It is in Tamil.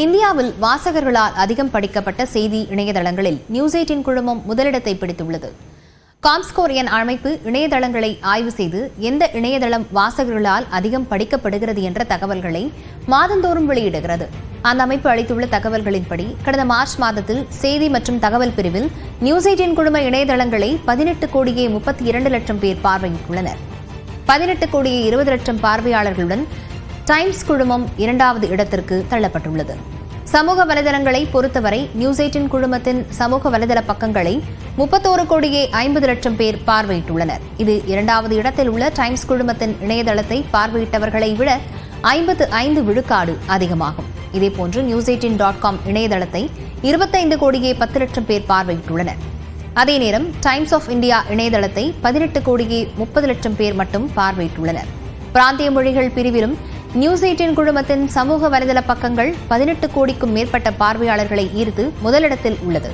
இந்தியாவில் வாசகர்களால் அதிகம் படிக்கப்பட்ட செய்தி இணையதளங்களில் நியூஸ்18 குழுமம் முதலிடத்தை பிடித்துள்ளது. காம்ஸ்கோர் என் அமைப்பு இணையதளங்களை ஆய்வு செய்து எந்த இணையதளம் வாசகர்களால் அதிகம் படிக்கப்படுகிறது என்ற தகவல்களை மாதந்தோறும் வெளியிடுகிறது. அந்த அமைப்பு அளித்துள்ள தகவல்களின்படி கடந்த மார்ச் மாதத்தில் செய்தி மற்றும் தகவல் பிரிவில் நியூஸ்18 குழும இணையதளங்களை 18,32,00,000 பேர் பார்வையிட்டுள்ளனர். 18,20,00,000 பார்வையாளர்களுடன் டைம்ஸ் குழுமம் இரண்டாவது இடத்திற்கு தள்ளப்பட்டுள்ளது. சமூக வலைதளங்களை பொறுத்தவரை நியூஸ்18 குழுமத்தின் சமூக வலைதள பக்கங்களை 31,50,00,000 பேர் பார்வையிட்டுள்ளனர். இது இரண்டாவது இடத்தில் உள்ள டைம்ஸ் குழுமத்தின் இணையதளத்தை பார்வையிட்டவர்களை விட 55 விழுக்காடு அதிகமாகும். இதேபோன்று நியூஸ்18.com இணையதளத்தை 25,10,00,000 பேர் பார்வையிட்டுள்ளனர். அதே நேரம் டைம்ஸ் ஆஃப் இந்தியா இணையதளத்தை 18,30,00,000 பேர் மட்டும் பார்வையிட்டுள்ளனர். பிராந்திய மொழிகள் பிரிவிலும் நியூஸ்18 குழுமத்தின் சமூக வலைதள பக்கங்கள் 18 கோடிக்கும் மேற்பட்ட பார்வையாளர்களை ஈர்த்து முதலிடத்தில் உள்ளது.